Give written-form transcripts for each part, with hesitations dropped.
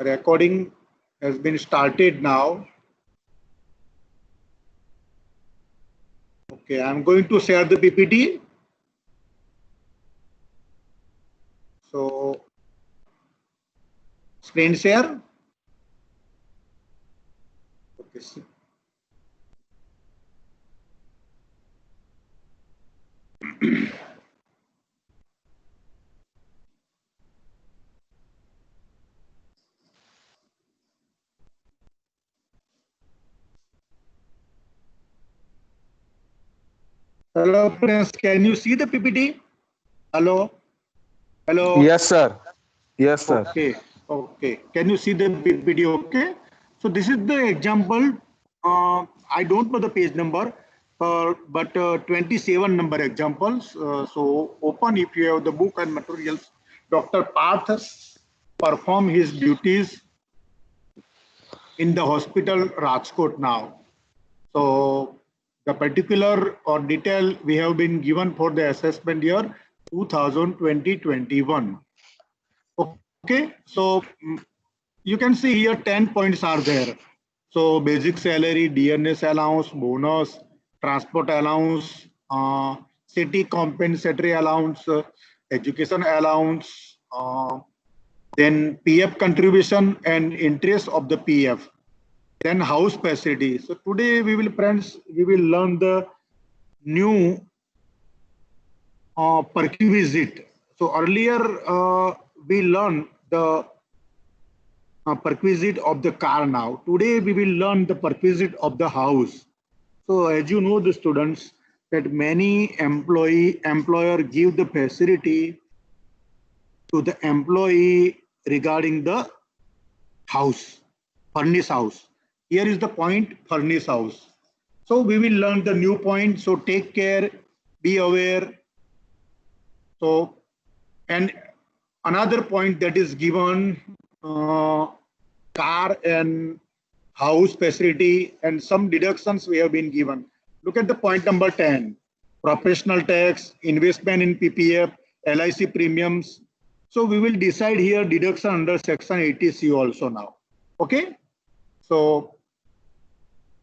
Recording has been started now. Okay, I'm going to share the PPT. So, screen share. Okay. Hello, friends. Can you see the PPT? Hello? Hello? Yes, sir. Yes, sir. Okay. Okay. Can you see the PPT? Okay. So this is the example. I don't know the page number, but 27 number examples. So open if you have the book and materials. Dr. Parth perform his duties in the hospital Rajkot now. So the particular or detail we have been given for the assessment year 2020-21. Okay, so you can see here 10 points are there. So basic salary, DNS allowance, bonus, transport allowance, city compensatory allowance, education allowance, then PF contribution and interest of the PF, then house facility. So today we will, friends, we will learn the new perquisite. So earlier we learned the perquisite of the car now. Today we will learn the perquisite of the house. So as you know, the students, that many employer give the facility to the employee regarding the house, furnished house. Here is the point, furnished house. So we will learn the new point. So take care, be aware. So, and another point that is given, car and house facility and some deductions we have been given. Look at the point number 10, professional tax, investment in PPF, LIC premiums. So we will decide here deduction under section 80C also now. Okay. So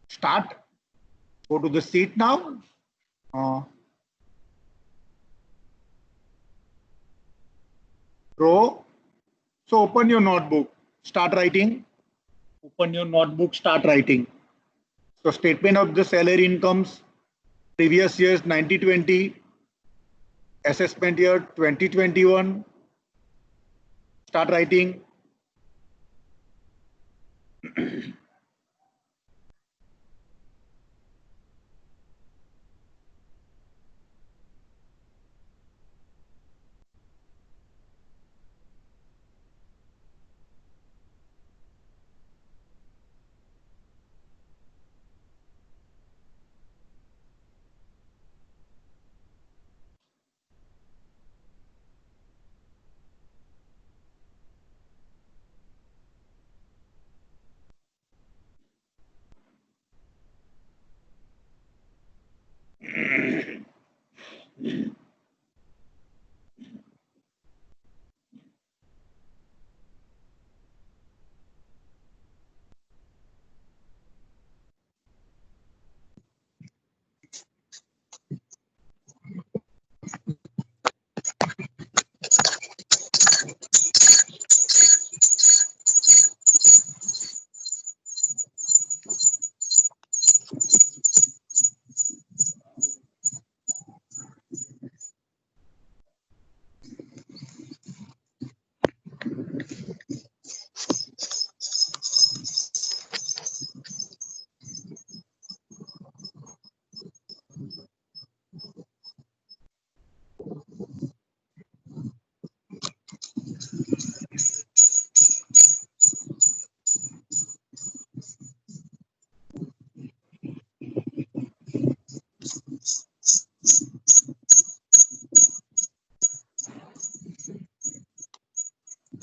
start, go to the sheet now. Row. So open your notebook, start writing. Open your notebook, start writing. So statement of the salary incomes, previous years 90-20, assessment year 2021. Start writing.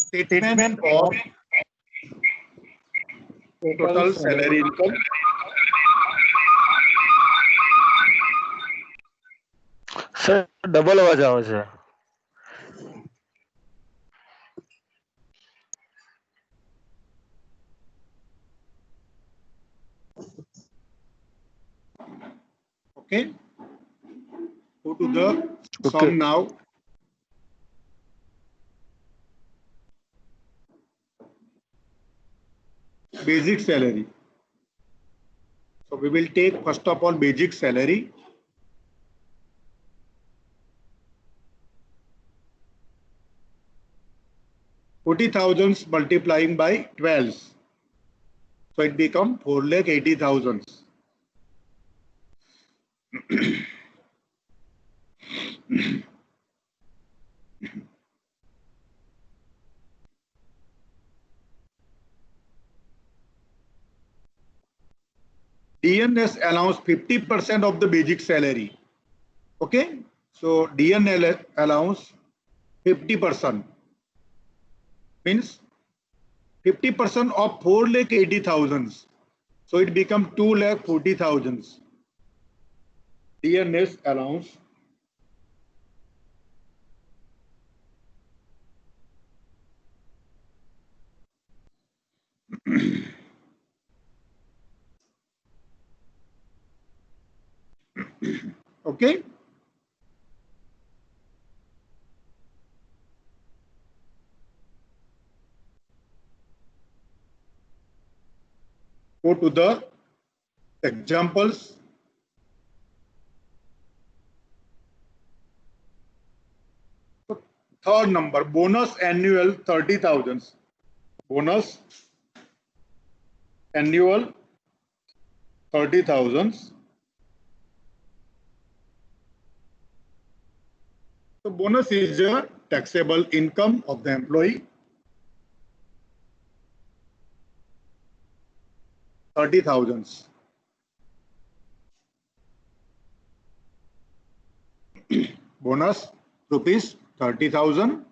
Statement of total salary income. Sir double અવાજ આવે છે. Okay. Go to the Okay. sum now. Basic salary. So we will take first of all basic salary. $40,000 multiplying by 12. So it become 4,80,000. DNS allows 50% of the basic salary. Okay. So DNL allows 50%. Means 50% of 4,80,000. So it become 2,40,000. DNS allowance. Okay. Go to the examples. Third number, bonus annual 30,000. Bonus annual 30,000. So bonus is a taxable income of the employee. 30,000. Bonus rupees 30,000.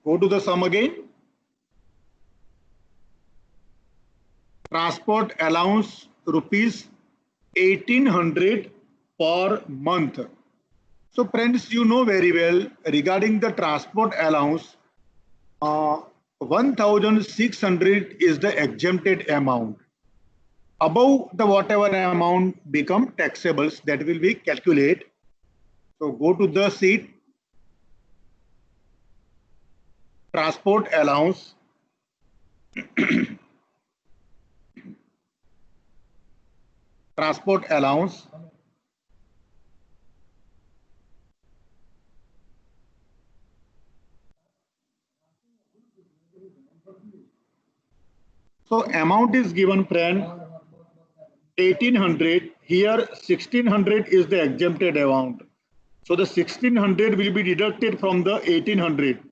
Go to the sum again. Transport allowance rupees 1,800 per month. So friends, you know very well regarding the transport allowance, 1,600 is the exempted amount. Above the whatever amount become taxables, that will be calculate. So go to the sheet, transport allowance. Transport allowance. So amount is given, friend, 1,800. Here 1,600 is the exempted amount. So the 1,600 will be deducted from the 1,800.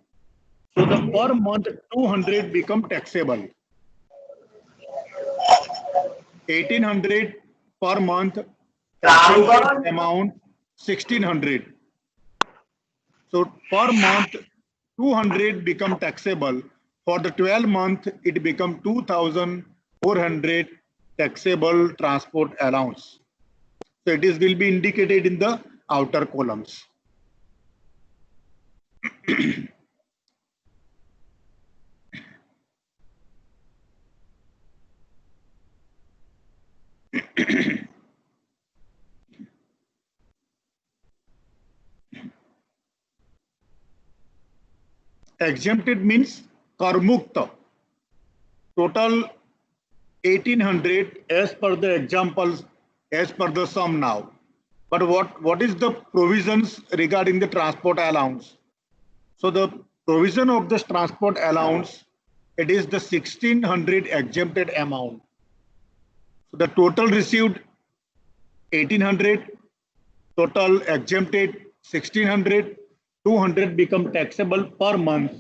So the per month 200 become taxable. 1,800 per month, exempted amount 1,600. So per month 200 become taxable. For the 12 month, it become 2,400 taxable transport allowance. So it is will be indicated in the outer columns. Exempted means karmukta. Total 1,800 as per the examples, as per the sum now. But what is the provisions regarding the transport allowance? So the provision of this transport allowance, it is the 1,600 exempted amount. So the total received 1,800, total exempted 1,600, 200 become taxable per month.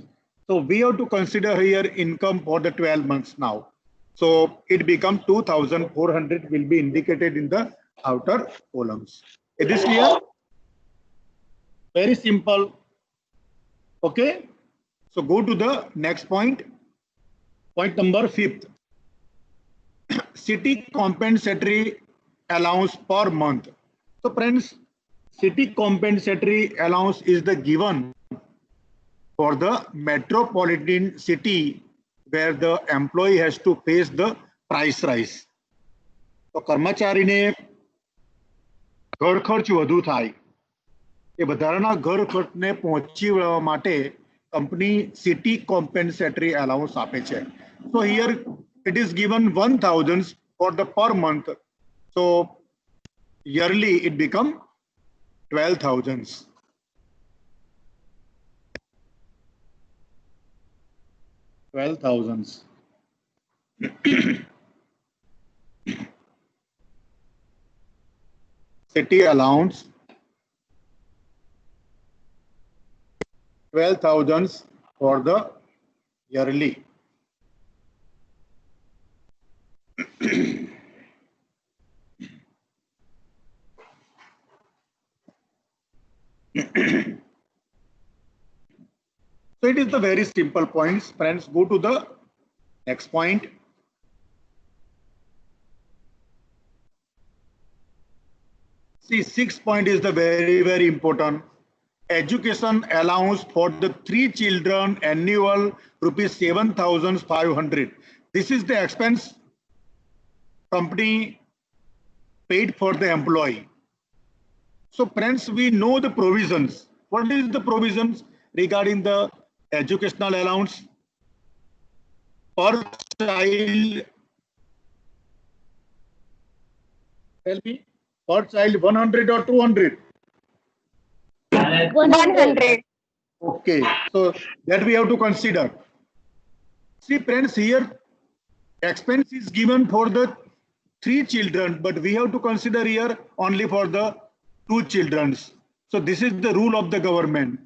So we have to consider here income for the 12 months now. So it becomes 2,400 will be indicated in the outer columns. Is this clear? Very simple. Okay. So go to the next point. Point number 5th. City compensatory allowance per month. So friends, city compensatory allowance is the given for the metropolitan city where the employee has to face the price rise. તો કર્મચારીને ઘર ખર્ચ વધુ થાય, એ વધારાના ઘર ખર્ચને પહોંચી વળવા માટે કંપની સિટી કોમ્પેન્સેટરી અલાઉન્સ આપે છે. So here it is given 1000 for the per month. So yearly it become 12,000. 12,000. City allowance 12,000 for the yearly. So it is the very simple points. Friends, go to the next point. See, 6th point is the very important. Education allowance for the 3 children annual rupees 7,500. This is the expense company paid for the employee. So friends, we know the provisions. What is the provisions regarding the educational allowance? Per child, tell me, per child 100 or 200? 100. Okay, so that we have to consider. See friends, here expense is given for the 3 children, but we have to consider here only for the 2 children. So this is the rule of the government.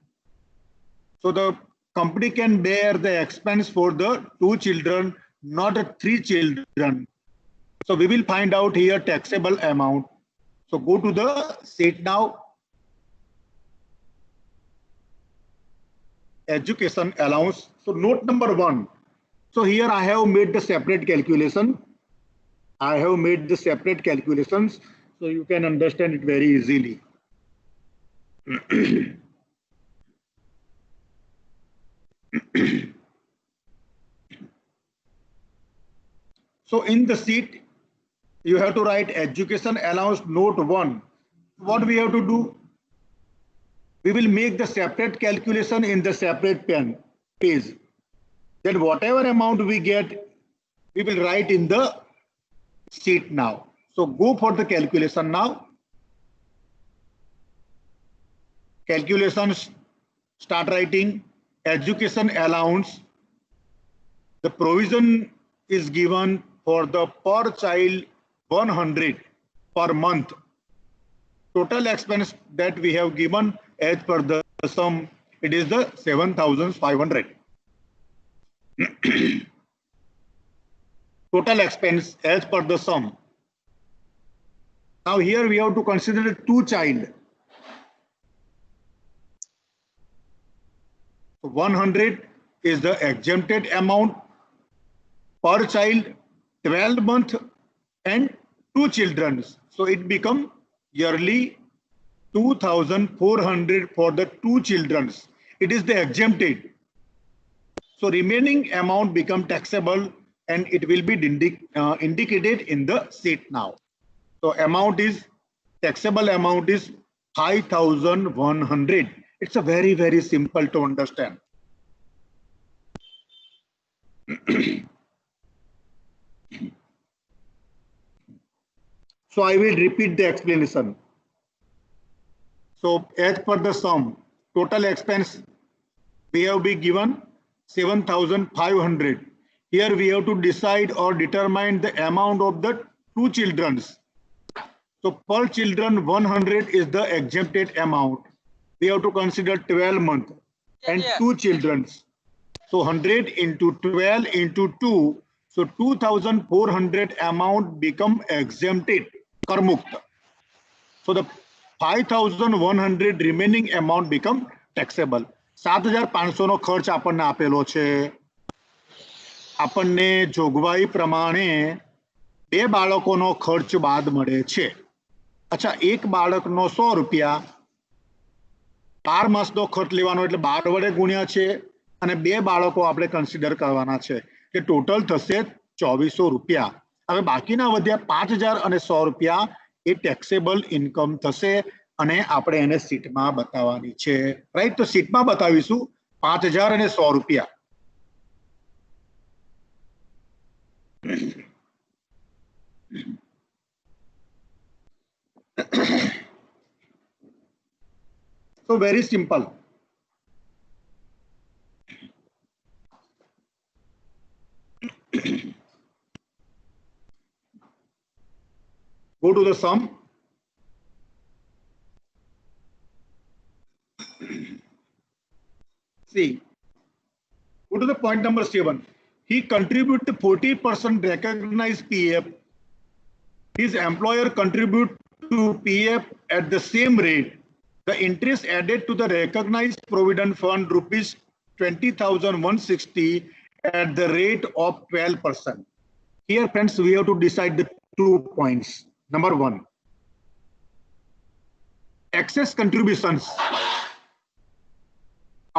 So the company can bear the expense for the 2 children, not 3 children. So we will find out here taxable amount. So go to the sheet now. Education allowance. So note number 1. So here I have made the separate calculation. I have made the separate calculations so you can understand it very easily. So in the sheet, you have to write education allowance note 1. What we have to do? We will make the separate calculation in the separate page. Then whatever amount we get, we will write in the sheet now. So go for the calculation now. Calculations, start writing education allowance. The provision is given for the per child 100 per month. Total expense that we have given as per the sum, it is the 7,500. Total expense as per the sum. Now here we have to consider 2 child. 100 is the exempted amount per child, 12 month and 2 children. So it become yearly 2,400 for the 2 children. It is the exempted. So remaining amount become taxable and it will be indicated in the sheet now. So amount is, taxable amount is 5,100. It's a very simple to understand. So I will repeat the explanation. So as per the sum, total expense we have been given 7,500. Here we have to decide or determine the amount of the 2 children. So per children 100 is the exempted amount. We have to consider 12 months and 2 children. So 100 into 12 into 2. So 2,400 amount become exempted, karmukta. So the 5,100 remaining amount become taxable. 7,500 નો ખર્ચ આપણને આપેલો છે. આપણને જોગવાઈ પ્રમાણે 2 બાળકોનો ખર્ચ બાદ મળે છે. અચ્છા, એક બાળકનો 100 રૂપિયા 12 માસનો ખર્ચ લેવાનો એટલે 12 વડે ગુણ્યા છે અને 2 બાળકો આપણે કન્સિડર કરવાના છે કે ટોટલ થશે 2400 રૂપિયા. હવે બાકીના વધ્યા 5000 અને 100 રૂપિયા એ ટેક્સેબલ ઇન્કમ થશે અને આપણે એને શીટમાં બતાવવાની છે, રાઈટ? તો શીટમાં બતાવીશું 5000 અને 100 રૂપિયા. So very simple. Go to the sum. See, go to the point number 7. He contributed 40% recognized PF. His employer contribute to PF at the same rate. The interest added to the recognized provident fund rupees 20,160 at the rate of 12%. Here, friends, we have to decide the 2 points. Number 1, excess contributions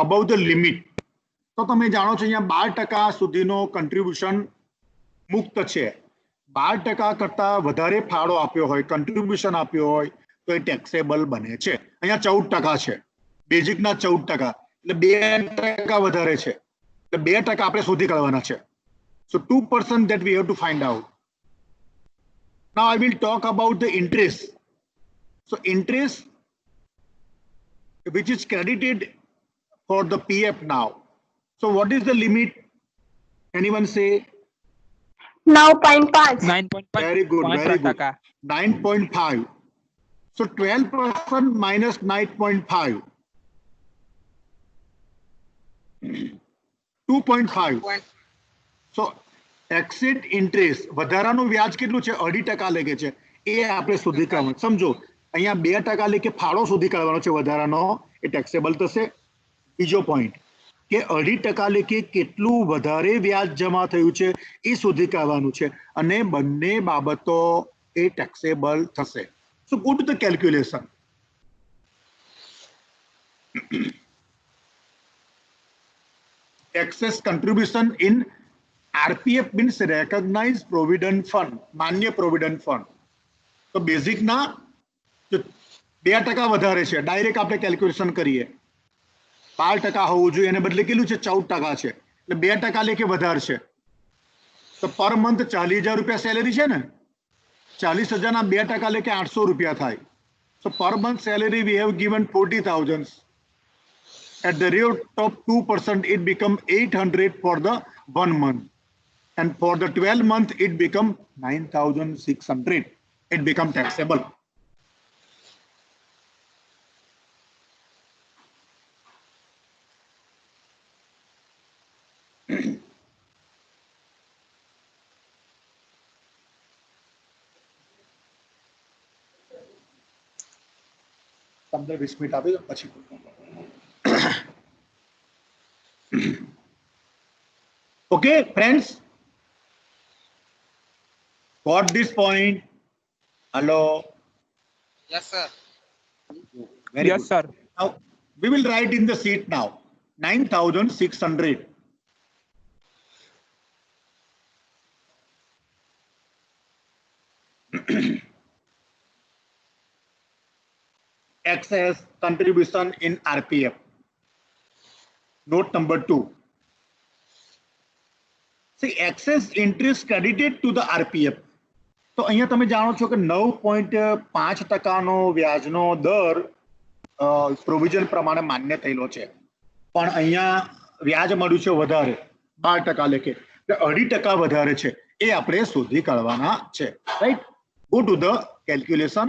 above the limit. તો તમે જાણો છો અહીંયા 12% સુધીનો contribution મુક્ત છે. 12% કરતા વધારે ફાળો આપ્યો હોય, કન્ટ્રીબ્યુશન આપ્યો હોય તો એ ટેક્સેબલ બને છે. અહીંયા 14% છે, બેઝિકના 14%, એટલે 2% વધારે છે, એટલે 2% આપણે શોધી કાઢવાના છે. So 2% that we have to find out. Now I will talk about the interest. So interest which is credited for the PF now. So what is the limit? Anyone say? 9.5. 9.5. Very good, very good. 9.5. So 12% minus 9.5. 2.5. So exit interest વધારાનું વ્યાજ કેટલું છે? 2.5% લેખે છે, એ આપણે શોધી કાઢવાનું. સમજો અહીંયા 2% લેખે ફાળો શોધી કાઢવાનો છે વધારાનો, એ ટેક્સેબલ થશે. બીજો પોઈન્ટ કે 2.5% લેખે કેટલું વધારે વ્યાજ જમા થયું છે એ શોધી કાઢવાનું છે અને બંને બાબતો એ ટેક્સેબલ થશે. So go to the calculation. Excess contribution in RPF means recognized provident fund, માન્ય provident fund. તો બેઝિક ના 2% વધારે છે, ડાયરેક્ટ આપણે કેલ્ક્યુલેશન કરીએ. 12% હોવું જોઈએ, એને બદલે કેટલું છે? 14% છે, એટલે 2% લેખે વધારે છે. તો પર મંથ 40,000 રૂપિયા સેલેરી છે ને, 40,000 ના 2% લેખે 800 રૂપિયા થાય. So per month salary we have given 40,000. At the rate of 2%, it become 800 for the 1 month. And for the 12 month, it become 9,600. It become taxable. તમને 20 મિનિટ આપી દો પછી. Okay, friends. Got this point? Hello. Yes, sir. Very Yes, good. sir. Now we will write in the sheet now 9,600. Excess contribution in RPF. Note number 2. See, excess interest credited to the RPF. તો અહીંયા તમે જાણો છો કે 9.5% વ્યાજનો દર provision પ્રમાણે માન્ય થયેલો છે, પણ અહીંયા વ્યાજ મળ્યું છે વધારે 12% લેખે, એટલે 2.5% વધારે છે, એ આપણે શોધી કાઢવાના છે, right? Go to the calculation.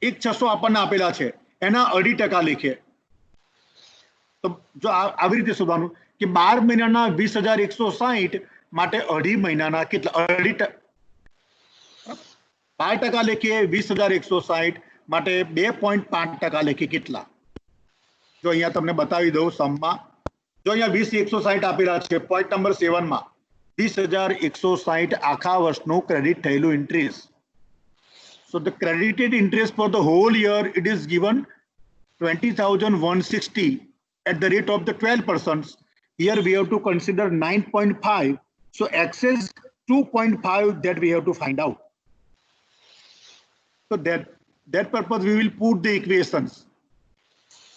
એક 600 આપણને આપેલા છે, એના 2.5% લેખે. તો જો આવી રીતે શોધવાનું કે 12 મહિનાના 20,160 માટે અઢી મહિનાના કેટલા? 12% લેખે 20,160 માટે 2.5% લેખે કેટલા? જો અહીંયા તમને બતાવી દઉં સમમાં. જો અહીંયા 20,160 આપેલા છે પોઈન્ટ નંબર 7 માં, 20,160 આખા વર્ષનું ક્રેડિટ થયેલું interest. So the credited interest for the whole year, it is given 20,160 at the rate of the 12%. Here we have to consider 9.5. So excess 2.5 that we have to find out. So that purpose we will put the equations.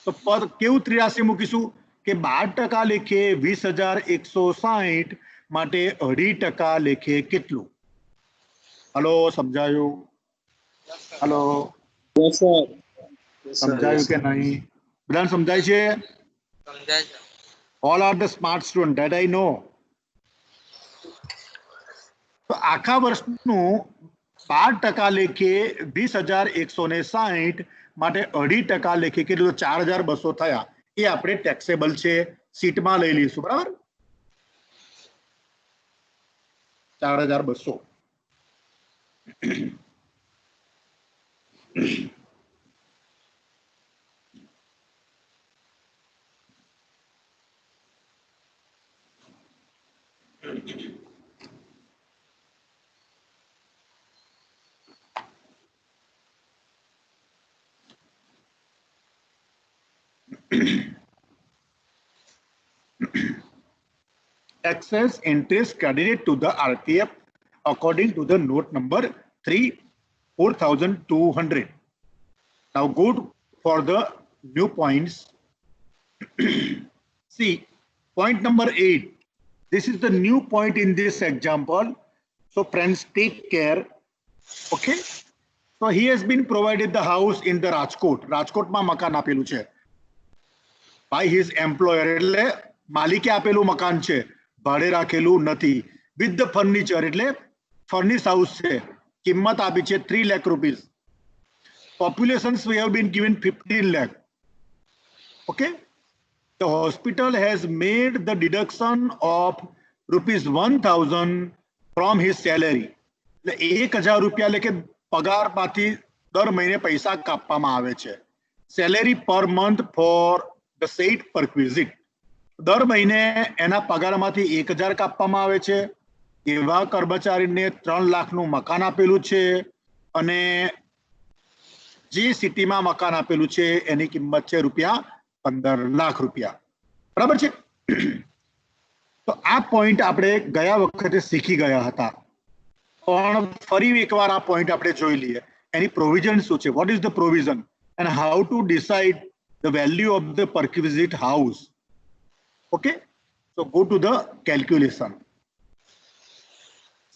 So પર કેવું 83 મૂકીશું કે 12% લેખે 20,160 માટે 2.5% લેખે કેટલું? Hello, સમજાયું? Hello, Yes, sir. સમજાયું કે નહીં? બધાને સમજાય છે? સમજાય છે. All are the smart student, that I know. તો આખા વર્ષનું 12% લેખે 20,160 માટે 2.5% લેખે કેટલું? 4,200 થયા. એ આપણે ટેક્સેબલ છે, સીટમાં લઈ લઈશું. બરાબર, 4,200. Excess interest credited to the RTF according to the note number 3, 4,200. Now go for the new points. See, point number 8. This is the new point in this example. So friends, take care. Okay. So he has been provided the house in the Rajkot. Rajkotમાં મકાન આપેલું છે by his employer. એટલે માલિકે આપેલું મકાન છે, ભાડે રાખેલું નથી. with the furniture એટલે furnished house છે. કિંમત આપી છે 3 lakh rupees. Populations we have been given 15 lakh. Okay. The hospital has made the deduction of rupees 1,000 from his salary. એટલે 1,000 રૂપિયા લેખે પગારમાંથી દર મહિને પૈસા કાપવામાં આવે છે. Salary per month for the said perquisite. દર મહિને એના પગારમાંથી 1,000 કાપવામાં આવે છે. એવા કર્મચારીને 3 લાખનું મકાન આપેલું છે અને જે સિટીમાં મકાન આપેલું છે એની કિંમત છે રૂપિયા 15 લાખ રૂપિયા. બરાબર છે? તો આ પોઈન્ટ આપણે ગયા વખતે શીખી ગયા હતા, પણ ફરી એકવાર આ પોઈન્ટ આપણે જોઈ લઈએ. એની પ્રોવિઝન શું છે? What is the provision and how to decide the value of the perquisite house. Okay, so go to the calculation.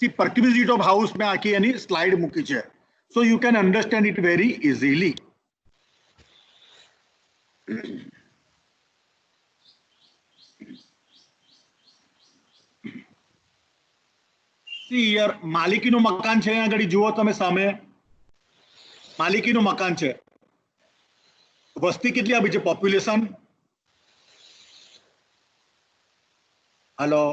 See, perquisite of house में आके यानी slide मुकी है, so you can understand it very easily. See here, માલિકીનું મકાન છે. અહીંયા આગળ જુઓ તમે સામે, માલિકીનું મકાન છે. વસ્તી કેટલી આપી છે? Population, hello,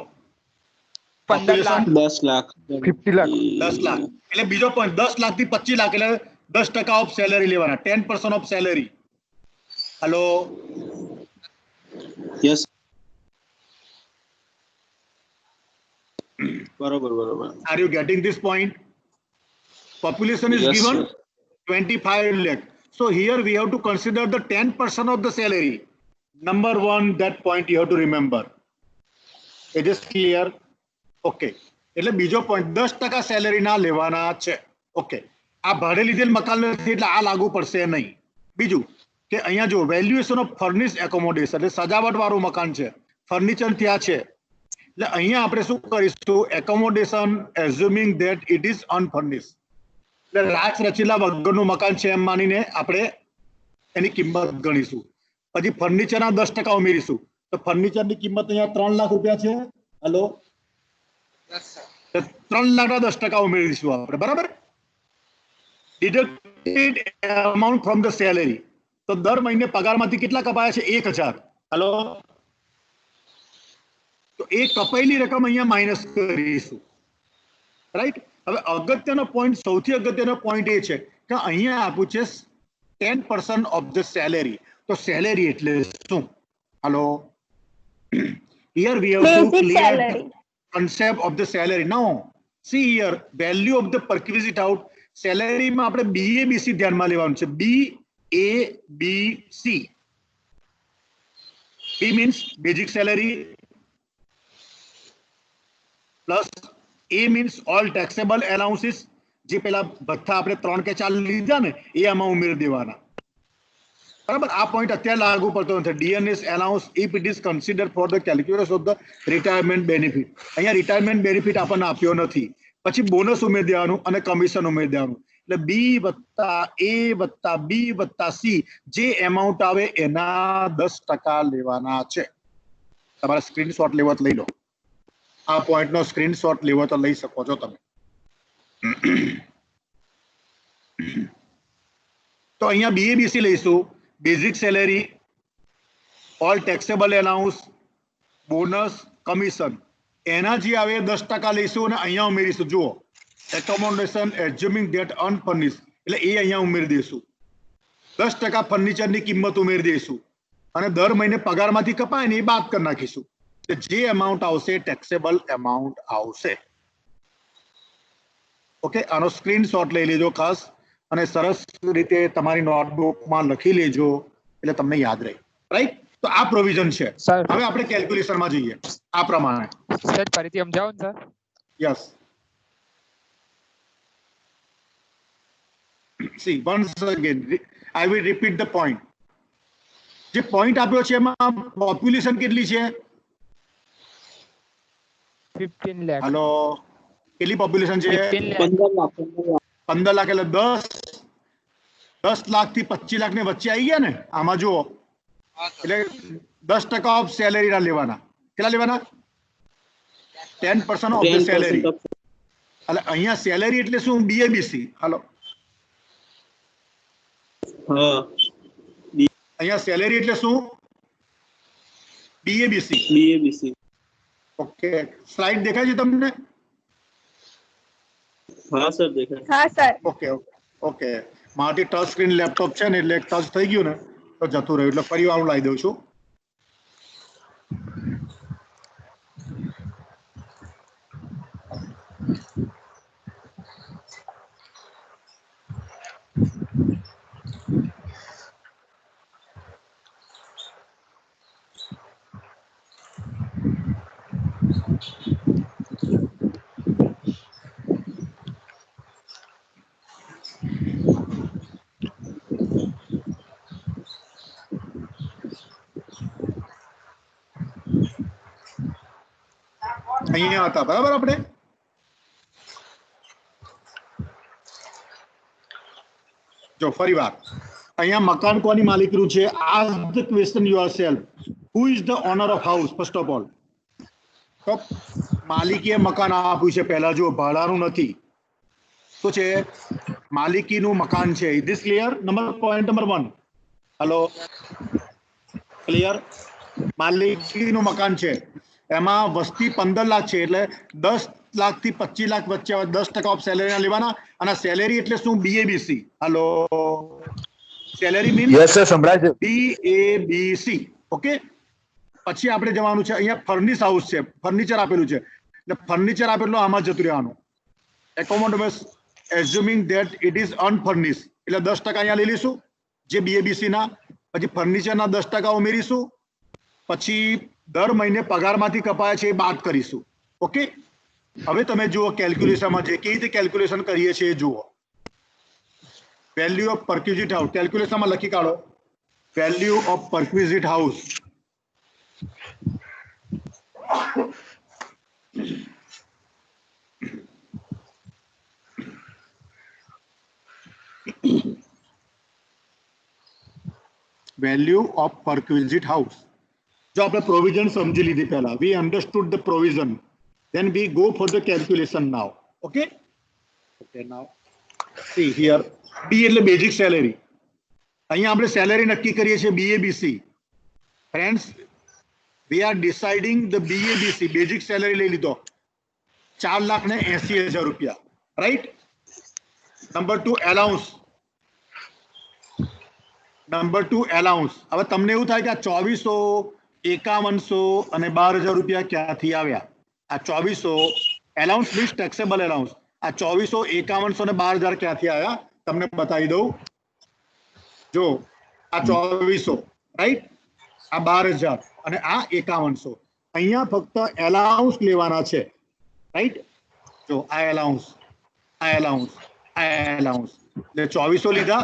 15 lakh. 10 lakh. 50 lakh. 10 lakh. એટલે બીજો પોઈન્ટ 10 લાખ થી 25 લાખ એટલે 10% ઓફ સેલેરી લેવાના, 10% ઓફ સેલેરી. Hello, Yes. બરોબર. are you getting this point? Population is Yes, given sir. 25 lakh. So here we have to consider the 10% of the salary. Number one, that point you have to remember. It is clear? Okay. એટલે બીજો point 10% salary ના લેવાના છે. Okay, આ ભાડે લીધેલ મકાન નથી એટલે આ લાગુ પડશે નહીં. બીજું કે અહીંયા જો વેલ્યુએશન ઓફ ફર્નિશ એકોમોડેશન એટલે સજાવટ વાળું મકાન છે, ફર્નિચર ત્યાં છે, એટલે અહીંયા આપણે શું કરીશું? Accommodation assuming that it is unfurnished. એટલે રાચ રચેલા વગરનું મકાન છે એમ માનીને આપણે એની કિંમત ગણીશું. પછી ફર્નિચરના 10% ઉમેરીશું. તો ફર્નિચરની કિંમત અહીંયા 3 લાખ રૂપિયા છે. Hello, Yes, sir. 3 લાખના 10% ઉમેરીશું આપણે. બરાબર? Deducted amount from the salary. તો દર મહિને પગારમાંથી કેટલા કપાયા છે? 1,000. હલો, તો એ કપાયેલી રકમ અહીંયા માઇનસ કરીશું. રાઈટ? હવે અગત્યનો પોઈન્ટ, સૌથી અગત્યનો પોઈન્ટ એ છે કે અહીંયા આપ્યું છે 10% ઓફ ધ સેલેરી. તો સેલેરી એટલે શું? Hello, here we have to Basic clear. salary. concept of the salary. Now, see here, value of the perquisite out. Salary માં આપણે BABC ધ્યાનમાં લેવાનું છે. BABC. B means basic salary plus A means all taxable allowances. જે પેલા ભથ્થા આપણે 3 કે 4 લીધા ને એ આમાં ઉમેરી દેવાના. બરાબર, આ પોઈન્ટ અત્યારે લાગુ પડતો નથી. DNS allowance if it is considered for the calculation of the retirement benefit. અહીંયા રિટાયરમેન્ટ બેનિફિટ આપણને આપ્યો નથી. પછી બોનસ ઉમેરી દેવાનું અને કમિશન ઉમેરી દેવાનું. એટલે B વત્તા A વત્તા B વત્તા C જે એમાઉન્ટ આવે એના 10% લેવાના છે. તમારે સ્ક્રીનશોટ લેવો તો લઈ લો. આ પોઈન્ટનો સ્ક્રીનશોટ લેવો તો લઈ શકો છો તમે. તો અહીંયા BABC લઈશું. Basic salary, all taxable allowance, bonus, commission એના જે આવે 10% લઈશું અને અહીંયા ઉમેરીશું. જુઓ, એકોમોડેશન એઝ્યુમિંગ ધેટ અનફર્નિશ એટલે એ અહીંયા ઉમેરી દઈશું. 10% ફર્નિચરની કિંમત ઉમેરી દઈશું અને દર મહિને પગારમાંથી કપાય ને એ બાદ કરી નાખીશું. જે એમાઉન્ટ આવશે ટેક્સેબલ એમાઉન્ટ આવશે. ઓકે, આનો સ્ક્રીનશોટ લઈ લેજો ખાસ અને સરસ રીતે તમારી નોટબુકમાં લખી લેજો એટલે તમને યાદ રહે. રાઈટ? તો આ પ્રોવિઝન છે. હવે આપણે કેલ્ક્યુલેશનમાં જઈએ આ પ્રમાણે. સર ફરીથી સમજાવો ને sir. Yes, C once again I will repeat the point. જે પોઈન્ટ આપ્યો છે એમાં પોપ્યુલેશન કેટલી છે? 15 લાખ. હાલો, કેટલી પોપ્યુલેશન છે? 15 લાખ. 15 લાખ એટલે 10 લાખ થી 25 લાખ ને વચ્ચે આવી ગયા ને આમાં. જુઓ, એટલે 10% ઓફ સેલેરી ના લેવાના. કેટલા લેવાના? 10% ઓફ ધ સેલેરી. એટલે અહીંયા સેલેરી એટલે શું? BABC. હાલો, અહીંયા સેલેરી એટલે શું? BABC. ઓકે, સ્લાઇડ દેખાય છે તમને? हाँ सर देखा. हाँ सर. ઓકે ઓકે, મારી ટચ સ્ક્રીન લેપટોપ છે ને એટલે ટચ થઈ ગયું ને તો જતું રહ્યું એટલે ફરી વાર લાવી દઉં છું. અહીંયા હતા બરાબર. આપણે જો ફરી વાર અહીંયા મકાન કોની માલિકીનું છે? Ask the question yourself, who is the owner of house? First of all તો માલિકીએ મકાન આપ્યું છે. પહેલા જો ભાડાનું નથી. શું છે? માલિકીનું મકાન છે. Is this clear? Point number 1. Hello, clear? માલિકીનું મકાન છે, એમાં વસ્તી 15 લાખ છે એટલે 10 લાખ થી 25 લાખ વચ્ચે 10% ઓફ સેલેરી લેવાના. અને સેલેરી એટલે શું? BABC. હાલો, સેલેરી મીન્સ યસ સર, સંભળાય છે. BABC. ઓકે, પછી આપણે જવાનું છે અહીંયા ફર્નિશ હાઉસ છે, ફર્નિચર આપેલું છે એટલે ફર્નિચર આપેલું આમાં જતું રહેવાનું. Accommodation assuming that it is unfurnished એટલે 10% અહીંયા લઈ લઈશું જે BABC ના. પછી ફર્નિચરના 10% ઉમેરીશું. પછી દર મહિને પગારમાંથી કપાય છે એ બાદ કરીશું. ઓકે, હવે તમે જુઓ કેલ્ક્યુલેશનમાં જે કેવી રીતે કેલ્ક્યુલેશન કરીએ છીએ જુઓ. વેલ્યુ ઓફ પરક્વિઝિટ હાઉસ કેલ્ક્યુલેશનમાં લખી કાઢો. Value of perquisite house value of perquisite house. જો આપણે પ્રોવિઝન સમજી લીધી પહેલા, we understood the provision, then we go for the calculation now. Okay now see here, B એટલે બેઝિક સેલેરી. અહીંયા આપણે સેલેરી નક્કી કરીએ છીએ BABC. Friends, we are deciding the BABC basic salary લઈ લીધો 4,80,000 રૂપિયા. Right? Number 2 allowance. Number 2 allowance. હવે તમને એવું થાય કે આ 2400, 5100 અને 12,000 રૂપિયા ક્યાંથી આવ્યા? આ 2400 એલાઉન્સ મીન્સ ટેક્સેબલ એલાઉન્સ. આ 2400 5100 ને 12000 ક્યાંથી આવ્યા તમને બતાવી દઉં. જો આ 2400 રાઈટ, આ 12000 અને આ 5100. અહીંયા ફક્ત એલાઉન્સ લેવાના છે રાઈટ. જો આ એલાઉન્સ, આ એલાઉન્સ, આ એલાઉન્સ, એટલે 2400 લીધા,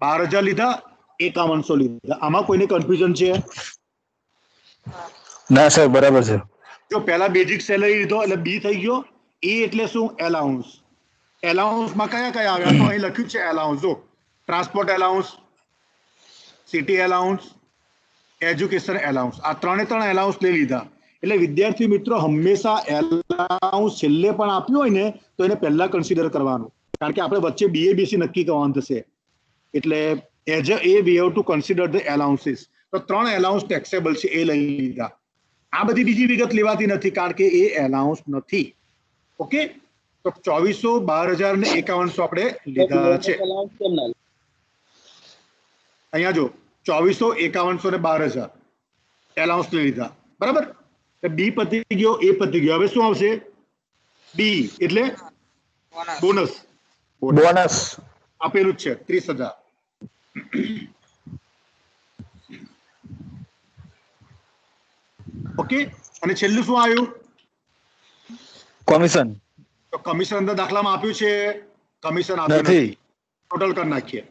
12000 લીધા, 5100 લીધા. આમાં કોઈને કન્ફ્યુઝન છે? ના સર બરાબર છે. જો પહેલા બેઝિક સેલરી લીધો એટલે બી થઈ ગયો. એ એટલે શું? એલાઉન્સ. એલાઉન્સમાં કયા કયા આવ્યા તો અહીં લખ્યું છે એલાઉન્સ. જો transport allowance, city allowance, education allowance, આ ત્રણ એલાઉન્સ લઈ લીધા. એટલે વિદ્યાર્થી મિત્રો હંમેશા એલાઉન્સ છેલ્લે પણ આપ્યું હોય ને તો એને પહેલા કન્સિડર કરવાનું, કારણ કે આપણે વચ્ચે બીએબીસી નક્કી કરવાનું થશે. એટલે as a we have to consider the allowances. તો 3 એલાઉન્સ ટેક્સેબલ છે એ લઈ લીધા. આ બધી બીજી વિગત લેવાતી નથી કારણ કે એ એલાઉન્સ નથી. ઓકે, તો 2400, 12000 ને 5100 આપણે લીધા છે. અહીંયા જો 2400, 5100 ને 12000 એલાઉન્સ લઈ લીધા. બરાબર, બી પતી ગયો, એ પતી ગયો. હવે શું આવશે? બી એટલે બોનસ. બોનસ આપેલું જ છે 30000. ઓકે, અને છેલ્લું શું આવ્યું? કમિશન તો કમિશન અંદર દાખલામાં આપ્યું છે? કમિશન આપ્યું નથી. ટોટલ કરી નાખીએ.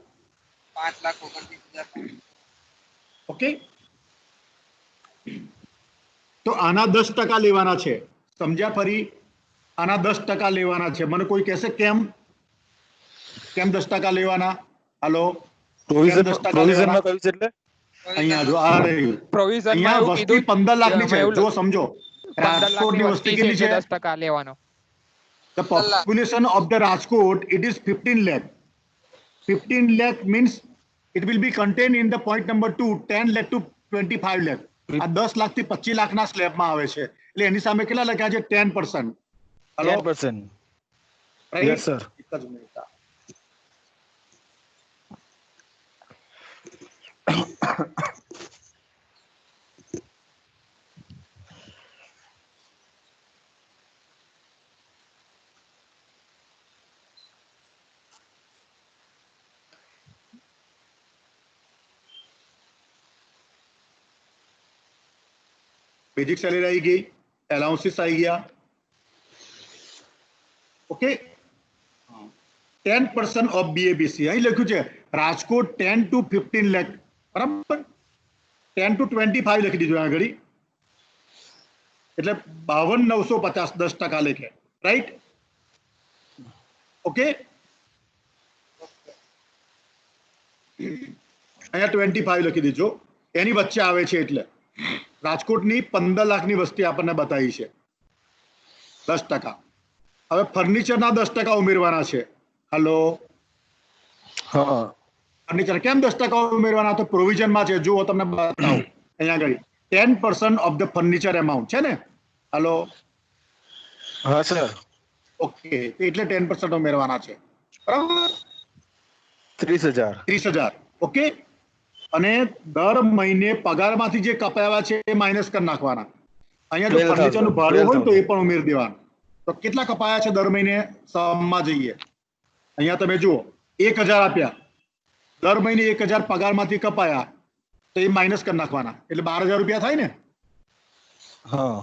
5,29,000. ઓકે, તો આના 10% લેવાના છે. સમજ્યા? ફરી આના 10% લેવાના છે. મને કોઈ કહેશે કેમ? કેમ 10% લેવાના? હાલો, પ્રોવિઝનમાં કહ્યું છે એટલે અહીંયા જો આ રહ્યું. પ્રોવિઝનમાં અહીંયા એવું વસ્તી કીધું 15 લાખની છે. જો સમજો, 15 રાજકોટની લાખની વસ્તી વસ્તી છે કેટલી એટલે છે? 10% લેવાનો. The population of the Rajkot, it is 15 lakh. 15 lakh means it will be contained in the point number 2, 10 lakh to 25 lakh. આ 10 લાખ થી 25 લાખના સ્લેબમાં આવે છે. એટલે એની સામે કેટલા લખ્યા છે? 10%. હેલો 10%. રાઈટ? Yes sir. એક જ મિનિટ. બેઝિક સેલેરી આવી ગઈ, એલાઉન્સીસ આવી ગયા. ઓકે, 10% ઓફ બીએબીસી અહીં લખ્યું છે. રાજકોટ 10 to 15 લાખ. બરાબર, 10 to 25 લખી દીધું આગળ. એટલે 52,950 10% લેખે. રાઈટ? ઓકે, અહીંયા 25 લખી દીધો. એની વચ્ચે આવે છે. એટલે રાજકોટની 15 લાખની વસ્તી આપણને બતાવી છે 10%. હવે ફર્નિચરના 10% ઉમેરવાના છે. હાલો, હા ફર્નિચર કેમ 10% ઉમેરવાના? તો પ્રોવિઝનમાં છે. જુઓ તમને બતાવું અહીંયા આગળ 10% ઓફ ધ ફર્નિચર એમાઉન્ટ છે ને. હાલો, હા સર. ઓકે, એટલે 10% ઉમેરવાના છે. બરાબર, 30,000. 30,000. ઓકે, અને દર મહિને પગારમાંથી જે કપાવ્યા છે એ માઇનસ કરી નાખવાના. અહીંયા જો 12,000. ફર્નિચરનું ભાડું હોય તો એ પણ ઉમેરી દેવાનું. તો કેટલા કપાયા છે દર મહિને? સમમાં જઈએ. અહીંયા તમે જુઓ 1,000 આપ્યા, દર મહિને 1,000 પગારમાંથી કપાયા તો એ માઇનસ કરી નાખવાના. એટલે 12,000 રૂપિયા થાય ને. હા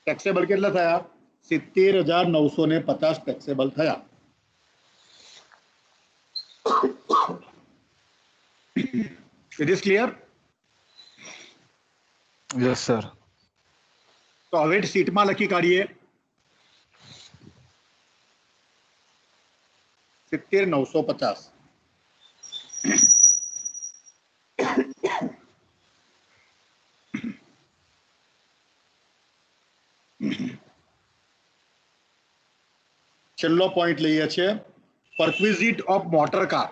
ટેક્સેબલ કેટલા થયા? 70,950 ટેક્સેબલ થયા. It is clear? Yes sir. તો હવે શીટમાં લખી કાઢીએ 70,950. છેલ્લો પોઈન્ટ લઈએ છીએ, perquisite of motor car.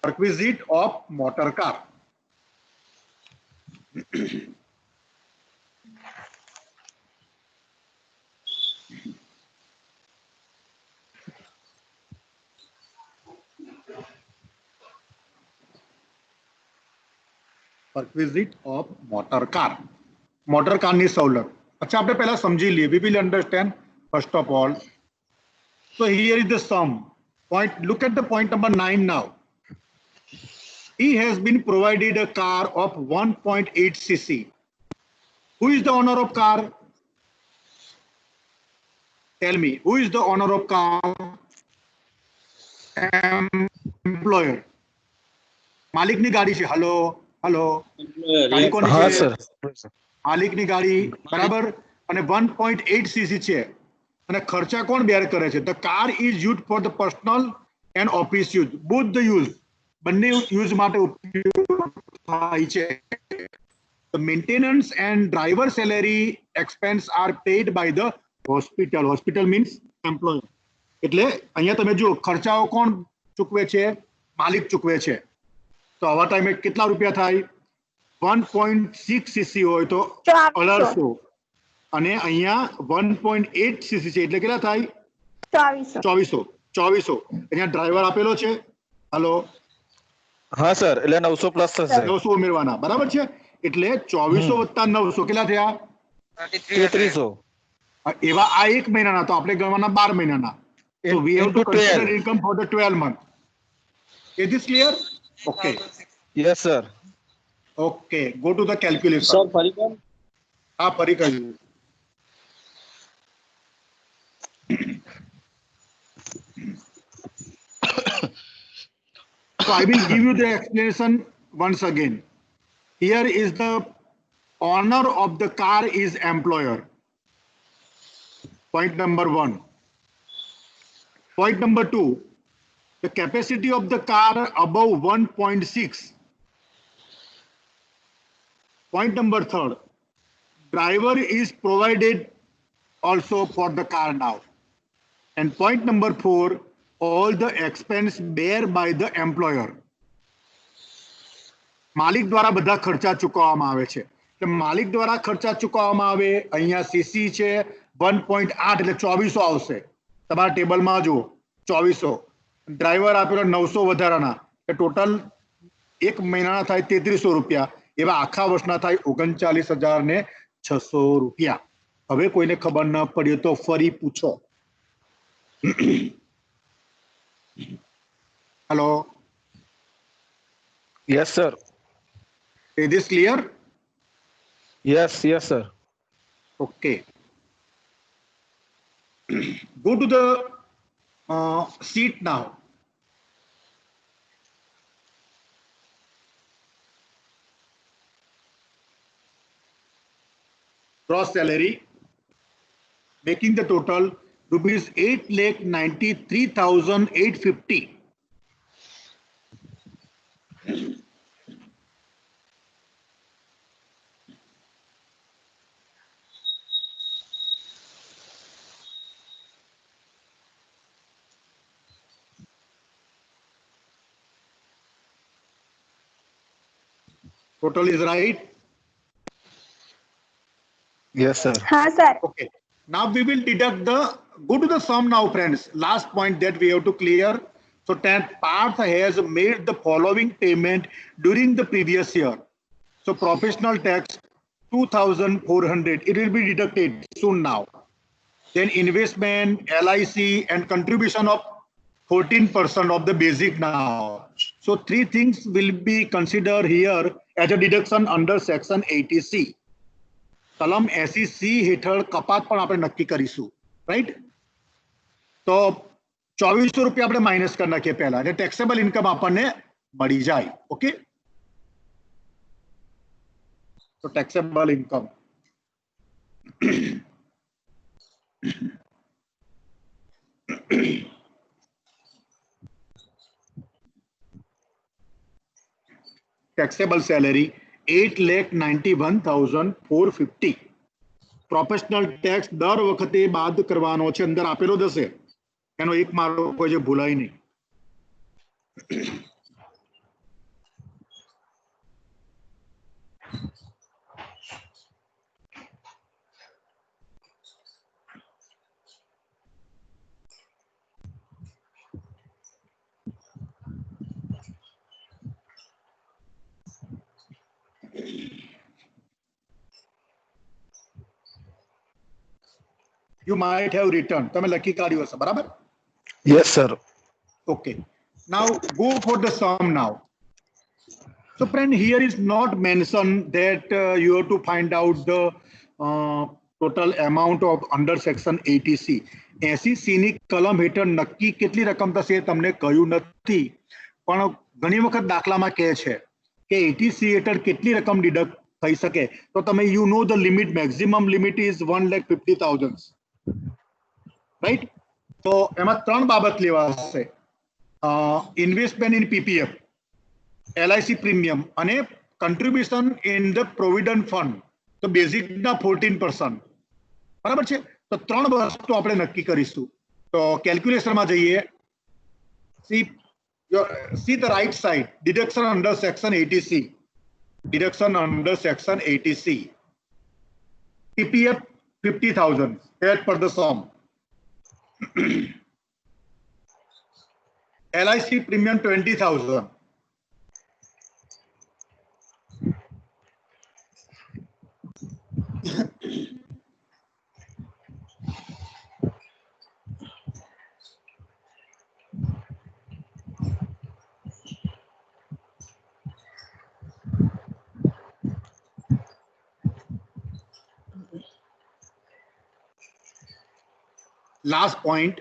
Perquisite of motor car. Perquisite of motor car. Motor કારની સવલત. અચ્છા, આપણે પહેલા સમજી લઈએ. We will understand first of all. So here is the sum. Point. Look at the point number 9 now. He has been provided a car of 1.8 cc. Who is the owner of car? Tell me, who is the owner of car? Employer. માલિકની ગાડી છે. Hello hello, ગાડી કોની હા છે? Sir. માલિકની ગાડી, બરાબર. અને 1.8 CC છે. અને ખર્ચા કોણ બેર કરે છે? The car is use for the personal and office use. Both the use, બંને યુઝ માટે ઉપયોગ થાય છે. The maintenance and driver salary expense are paid by the hospital. Hospital means employer. એટલે અહીંયા તમે જુઓ, ખર્ચાઓ કોણ ચૂકવે છે? માલિક ચૂકવે છે. તો આવા ટાઈમે કેટલા રૂપિયા થાય? 1.6 સીસી હોય તો 1800, અને અહીંયા 1.8 સીસી છે એટલે કેટલા થાય? 2400. અહીંયા ડ્રાઈવર આપેલો છે. હલો, હા સર, એટલે 900 પ્લસ થશે. 900 ઉમેરવાના, બરાબર છે. એટલે 2400 વત્તા 900 કેટલા થયા? 3300. એવા આ એક મહિનાના, તો આપણે ગણવાના 12 મહિનાના. So we have to Into consider 12. income for the 12 month. Is this clear? Okay. Yes sir. Okay. Go to the calculation. Sir ફરી હા, ફરી કહ્યું. So I will give you the explanation once again. Here is the owner of the car is employer. Point number 1. Point number 2. The capacity of the car above 1.6. Point number 3. Driver is provided also for the car now. And point number 4. All the expense bear by the employer. માલિક દ્વારા બધા ખર્ચા ચૂકવવામાં આવે છે. એટલે માલિક દ્વારા ખર્ચા ચૂકવવામાં આવે. અહીંયા સીસી છે 1.8 એટલે 2400 આવશે. તમારા ટેબલમાં જુઓ 2400. ડ્રાઈવર આપેલો 900 વધારાના, એટલે ટોટલ એક મહિનાના થાય 3300 રૂપિયા. એવા આખા વર્ષના થાય 39,600 રૂપિયા. હવે કોઈને ખબર ન પડી તો ફરી પૂછો. Hello, Yes sir. is this clear? Yes sir. Okay. Go to the sheet now. Gross salary, making the total rupees 8,93,850. Total is right. Yes sir. हाँ sir. Okay. Now we will deduct the, go to the sum now friends. Last point that we have to clear. So Parth has made the following payment during the previous year. So professional tax 2,400. It will be deducted soon now. Then investment, LIC and contribution of 14% of the basic now. So three things will be considered here as a deduction under section 80C. કલમ 80C હેઠળ કપાત પણ આપણે નક્કી કરીશું, right? તો 2400 રૂપિયા આપણે માઇનસ કરી નાખીએ પહેલા, એટલે ટેક્સેબલ ઇન્કમ આપણને મળી જાય. ઓકે, તો taxable income taxable salary 8,91,450. Professional tax દર વખતે બાદ કરવાનો છે, અંદર આપેલો જ હશે, એનો એક મારો કોઈ જે ભૂલાય નહીં. you might have written. તમે લખી કાઢ્યું હશે, બરાબર? Yes, sir. Okay. Now go for the sum now. So friend, here is not mentioned that you have to find out the total amount of under section 80C. 80C ની કલમ હેઠળ નક્કી કેટલી રકમ થશે તમને કહ્યું નથી, પણ ઘણી વખત દાખલામાં કહે છે કે 80C હેઠળ કેટલી રકમ ડિડક્ટ થઈ શકે. તો તમે you know the limit, maximum limit is 1,50,000, right? તો એમાં ત્રણ બાબત લેવાશે, investment in PPF, LIC premium અને contribution in the provident fund. તો બેઝિકના 14%, બરાબર છે? તો ત્રણ વસ્તુ આપણે નક્કી કરીશું. તો કેલ્ક્યુલેશનમાં જઈએ. See the right side, deduction under section 80C. Deduction under section 80C. PPF 50,000 as per the sum. LIC premium 20,000. Last point,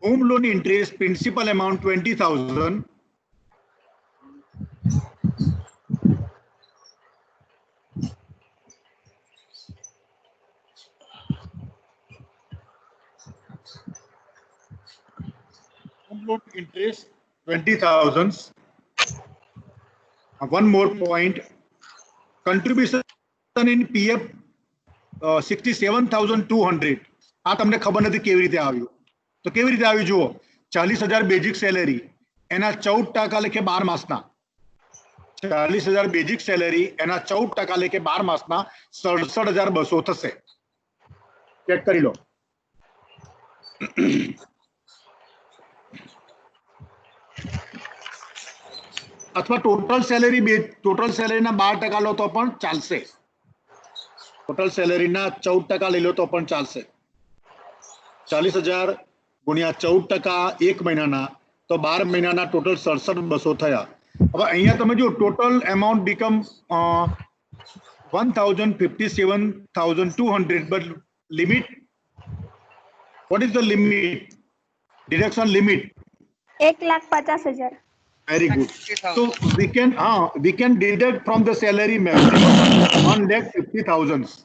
home loan interest principal amount 20,000. Home loan interest 20,000. One more point, contribution in PF 67,200. આ તમને ખબર નથી કેવી રીતે આવ્યું. તો કેવી રીતે આવ્યું જુઓ. 40,000 બેઝિક સેલેરી, એના 14% લેખે 12 માસના. 40,000 બેઝિક સેલેરી, એના 14% લેખે 12 માસના 67,200 થશે. ચેક કરી લો. અથવા ટોટલ સેલેરીના 12% લો તો પણ ચાલશે. ટોટલ સેલેરીના 14% લઈ લો તો પણ ચાલશે. 40,000 ગુણ્યા 14% એક મહિનાના, તો 12 મહિનાના ટોટલ 67,200 થયા. હવે અહીંયા તમે જો total amount become 1,57,200, but limit, what is the limit? Deduction limit 1,50,000. very good. So we can deduct from the salary maximum 1,50,000.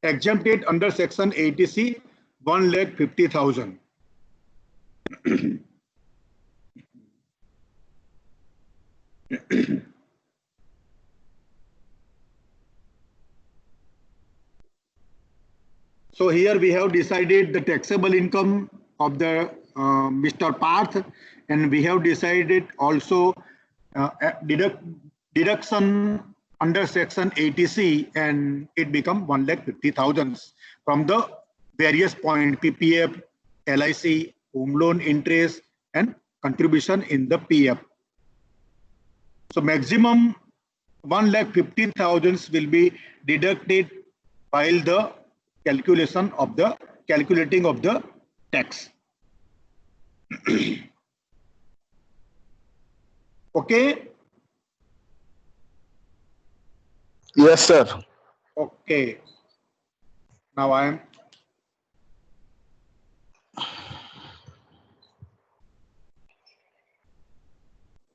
Exempted under section 80C 1,50,000. So here we have decided the taxable income of the Mr. Parth, and we have decided also deduction under section 80C, and it become 1,50,000 from the various point PPF, LIC, home loan interest, and contribution in the PF. So maximum 1,50,000 will be deducted while the calculating of the tax. Okay. Yes, sir. Okay. Now I am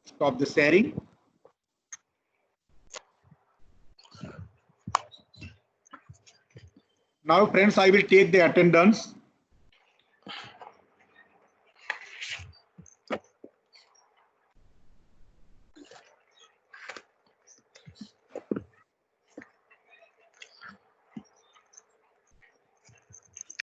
stop the sharing. Now friends, I will take the attendance.